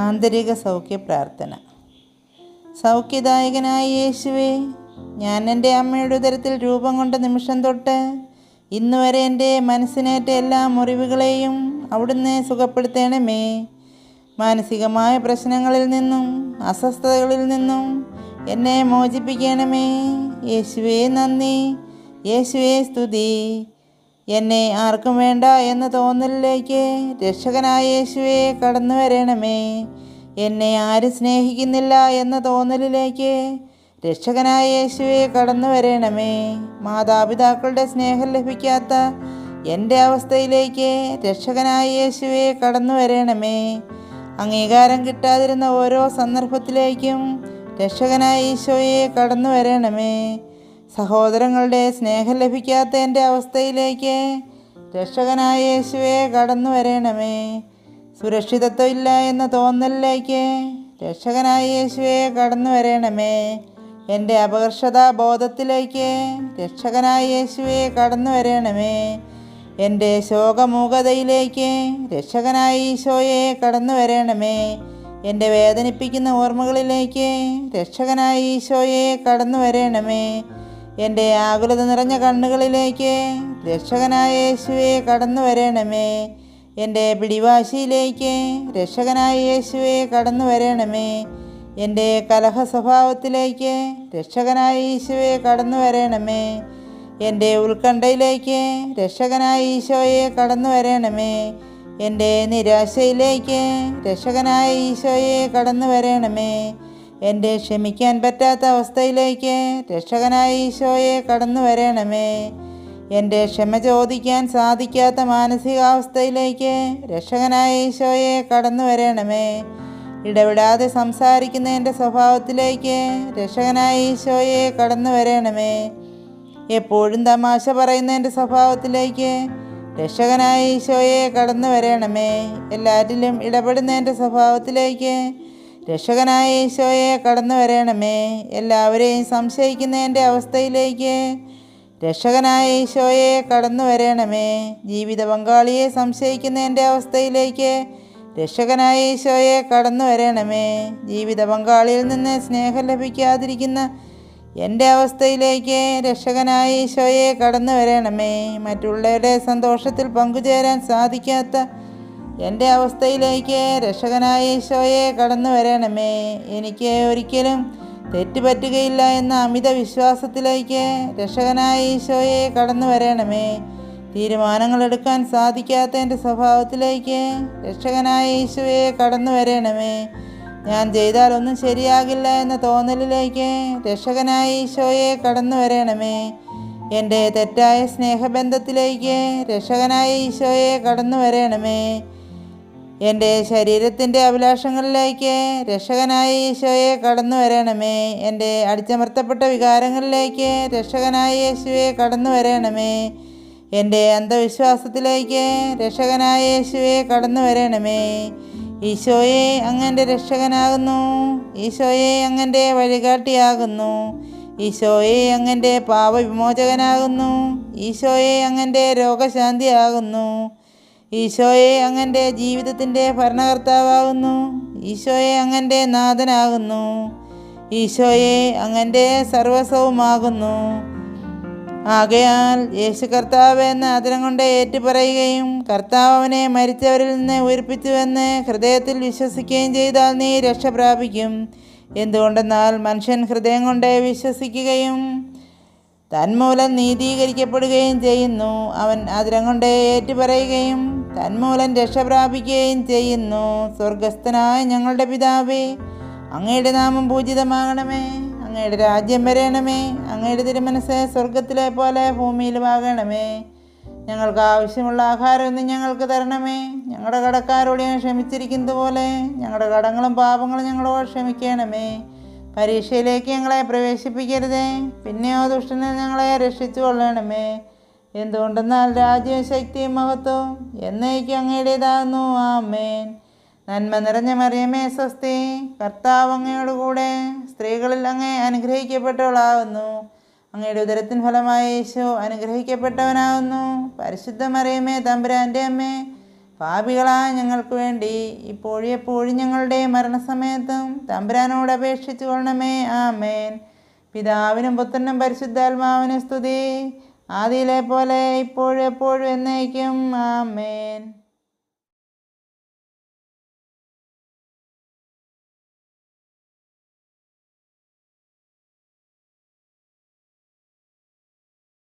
ആന്തരിക സൗഖ്യ പ്രാർത്ഥന. സൗഖ്യദായകനായ യേശുവേ, ഞാൻ എൻ്റെ അമ്മയുടെ ഉദരത്തിൽ രൂപം കൊണ്ട നിമിഷം തൊട്ട് ഇന്നുവരെ എൻ്റെ മനസ്സിനേറ്റ എല്ലാ മുറിവുകളെയും അവിടുന്ന് സുഖപ്പെടുത്തണമേ. മാനസികമായ പ്രശ്നങ്ങളിൽ നിന്നും അസ്വസ്ഥതകളിൽ നിന്നും എന്നെ മോചിപ്പിക്കണമേ. യേശുവേ നന്ദി, യേശുവേ സ്തുതി. എന്നെ ആർക്കും വേണ്ട എന്ന തോന്നലിലേക്ക് രക്ഷകനായ യേശുവേ കടന്നു വരണമേ. എന്നെ ആരും സ്നേഹിക്കുന്നില്ല എന്ന തോന്നലിലേക്ക് രക്ഷകനായ യേശുവേ കടന്നു വരണമേ. മാതാപിതാക്കളുടെ സ്നേഹം ലഭിക്കാത്ത എൻ്റെ അവസ്ഥയിലേക്ക് രക്ഷകനായ യേശുവേ കടന്നു വരണമേ. അംഗീകാരം കിട്ടാതിരുന്ന ഓരോ സന്ദർഭത്തിലേക്കും രക്ഷകനായ ഈശോയെ കടന്നു വരണമേ. സഹോദരങ്ങളുടെ സ്നേഹം ലഭിക്കാത്ത എൻ്റെ അവസ്ഥയിലേക്ക് രക്ഷകനായ യേശുവേ കടന്നു വരണമേ. സുരക്ഷിതത്വം ഇല്ല എന്ന തോന്നലിലേക്ക് രക്ഷകനായ യേശുവേ കടന്നു വരണമേ. എൻ്റെ അപകർഷതാ ബോധത്തിലേക്ക് രക്ഷകനായ യേശുവേ കടന്നു വരണമേ. എൻ്റെ ശോകമൂകതയിലേക്ക് രക്ഷകനായ ഈശോയെ കടന്നു വരണമേ. എൻ്റെ വേദനിപ്പിക്കുന്ന ഓർമ്മകളിലേക്ക് രക്ഷകനായ ഈശോയെ കടന്നു വരണമേ. എൻ്റെ ആകുലത നിറഞ്ഞ കണ്ണുകളിലേക്ക് രക്ഷകനായ യേശുവേ കടന്നു വരണമേ. എൻ്റെ പിടിവാശിയിലേക്ക് രക്ഷകനായ യേശുവേ കടന്നു വരണമേ. എൻ്റെ കലഹ സ്വഭാവത്തിലേക്ക് രക്ഷകനായ ഈശോയെ കടന്നു വരണമേ. എൻ്റെ ഉത്കണ്ഠയിലേക്ക് രക്ഷകനായ ഈശോയെ കടന്നു വരണമേ. എൻ്റെ നിരാശയിലേക്ക് രക്ഷകനായ ഈശോയെ കടന്നു വരണമേ. എൻ്റെ ക്ഷമിക്കാൻ പറ്റാത്ത അവസ്ഥയിലേക്ക് രക്ഷകനായ ഈശോയെ കടന്നു വരണമേ. എൻ്റെ ക്ഷമ ചോദിക്കാൻ സാധിക്കാത്ത മാനസികാവസ്ഥയിലേക്ക് രക്ഷകനായ ഈശോയെ കടന്നു വരണമേ. ഇടവിടാതെ സംസാരിക്കുന്ന എൻ്റെ സ്വഭാവത്തിലേക്ക് രക്ഷകനായ ഈശോയെ കടന്നു വരണമേ. എപ്പോഴും തമാശ പറയുന്ന എൻ്റെ സ്വഭാവത്തിലേക്ക് രക്ഷകനായ ഈശോയെ കടന്നു വരണമേ. എല്ലാറ്റിലും ഇടപെടുന്ന എൻ്റെ സ്വഭാവത്തിലേക്ക് രക്ഷകനായ ഈശോയെ കടന്നു വരണമേ. എല്ലാവരെയും സംശയിക്കുന്ന എൻ്റെ അവസ്ഥയിലേക്ക് രക്ഷകനായ ഈശോയെ കടന്നു വരണമേ. ജീവിത പങ്കാളിയെ സംശയിക്കുന്ന എൻ്റെ അവസ്ഥയിലേക്ക് രക്ഷകനായ ഈശോയെ കടന്നു വരണമേ. ജീവിത പങ്കാളിയിൽ നിന്ന് സ്നേഹം ലഭിക്കാതിരിക്കുന്ന എൻ്റെ അവസ്ഥയിലേക്ക് രക്ഷകനായ ഈശോയെ കടന്നു വരണമേ. മറ്റുള്ളവരുടെ സന്തോഷത്തിൽ പങ്കുചേരാൻ സാധിക്കാത്ത എൻ്റെ അവസ്ഥയിലേക്ക് രക്ഷകനായ ഈശോയെ കടന്നു വരണമേ. എനിക്ക് ഒരിക്കലും തെറ്റുപറ്റുകയില്ല എന്ന അമിത വിശ്വാസത്തിലേക്ക് രക്ഷകനായ ഈശോയെ കടന്നു വരണമേ. തീരുമാനങ്ങൾ എടുക്കാൻ സാധിക്കാത്ത എൻ്റെ സ്വഭാവത്തിലേക്ക് രക്ഷകനായ ഈശോയെ കടന്നു വരണമേ. ഞാൻ ചെയ്താൽ ഒന്നും ശരിയാകില്ല എന്ന തോന്നലിലേക്ക് രക്ഷകനായ ഈശോയെ കടന്നു വരണമേ. എൻ്റെ തെറ്റായ സ്നേഹബന്ധത്തിലേക്ക് രക്ഷകനായ ഈശോയെ കടന്നു വരണമേ. എൻ്റെ ശരീരത്തിൻ്റെ അഭിലാഷങ്ങളിലേക്ക് രക്ഷകനായ ഈശോയെ കടന്നു വരണമേ. എൻ്റെ അടിച്ചമർത്തപ്പെട്ട വികാരങ്ങളിലേക്ക് രക്ഷകനായ യേശുവെ കടന്നു വരണമേ. എൻ്റെ അന്ധവിശ്വാസത്തിലേക്ക് രക്ഷകനായ യേശുവെ കടന്നു വരണമേ. ഈശോയെ അങ്ങൻ്റെ രക്ഷകനാകുന്നു. ഈശോയെ അങ്ങൻ്റെ വഴികാട്ടിയാകുന്നു. ഈശോയെ അങ്ങൻ്റെ പാപവിമോചകനാകുന്നു. ഈശോയെ അങ്ങൻ്റെ രോഗശാന്തിയാകുന്നു. ഈശോയെ അങ്ങൻ്റെ ജീവിതത്തിൻ്റെ ഭരണകർത്താവാകുന്നു. ഈശോയെ അങ്ങൻ്റെ നാഥനാകുന്നു. ഈശോയെ അങ്ങൻ്റെ സർവസ്വവുമാകുന്നു. ആകയാൽ യേശു കർത്താവ് എന്ന ആദരം കൊണ്ട് ഏറ്റുപറയുകയും കർത്താവ് അവനെ മരിച്ചവരിൽ നിന്ന് ഉയർപ്പിച്ചുവെന്ന് ഹൃദയത്തിൽ വിശ്വസിക്കുകയും ചെയ്താൽ നീ രക്ഷ പ്രാപിക്കും. എന്തുകൊണ്ടെന്നാൽ മനുഷ്യൻ ഹൃദയം കൊണ്ട് വിശ്വസിക്കുകയും തന്മൂലം നീതീകരിക്കപ്പെടുകയും ചെയ്യുന്നു. അവൻ ആദരം കൊണ്ട് ഏറ്റുപറയുകയും തന്മൂലം രക്ഷ പ്രാപിക്കുകയും ചെയ്യുന്നു. സ്വർഗസ്ഥനായ ഞങ്ങളുടെ പിതാവേ, അങ്ങയുടെ നാമം പൂജിതമാകണമേ. അങ്ങയുടെ രാജ്യം വരണമേ. അങ്ങയുടെ തിരുമനസ്സ് സ്വർഗത്തിലെ പോലെ ഭൂമിയിലുമാകണമേ. ഞങ്ങൾക്ക് ആവശ്യമുള്ള ആഹാരം ഇന്ന് ഞങ്ങൾക്ക് തരണമേ. ഞങ്ങളുടെ കടക്കാരോട് ഞാൻ ക്ഷമിച്ചിരിക്കുന്നത് പോലെ ഞങ്ങളുടെ കടങ്ങളും പാപങ്ങളും ഞങ്ങളോട് ക്ഷമിക്കണമേ. പരീക്ഷയിലേക്ക് ഞങ്ങളെ പ്രവേശിപ്പിക്കരുതേ, പിന്നെയോ ദുഷ്ടനിൽ ഞങ്ങളെ രക്ഷിച്ചു കൊള്ളണമേ. എന്തുകൊണ്ടെന്നാൽ രാജ്യവും ശക്തിയും മഹത്വവും എന്നേക്കും അങ്ങയുടേതാകുന്നു. ആമേൻ. നന്മ നിറഞ്ഞ മറിയമേ സ്വസ്തി, കർത്താവ് അങ്ങയോട് കൂടെ സ്ത്രീകളിൽ അങ്ങേ അനുഗ്രഹിക്കപ്പെട്ടവളാകുന്നു. അങ്ങയുടെ ഉദരത്തിൻ ഫലമായ യേശു അനുഗ്രഹിക്കപ്പെട്ടവനാകുന്നു. പരിശുദ്ധ മറിയമേ തമ്പുരാൻ്റെ അമ്മേ, പാപികളായ ഞങ്ങൾക്ക് വേണ്ടി ഇപ്പോഴും എപ്പോഴും ഞങ്ങളുടെ മരണസമയത്തും തമ്പുരാനോട് അപേക്ഷിച്ചു കൊള്ളണമേ. ആമേൻ. പിതാവിനും പുത്രനും പരിശുദ്ധാത്മാവിനും സ്തുതി, ആദിയിലെ പോലെ ഇപ്പോഴും എപ്പോഴും എന്നേക്കും. ആമേൻ.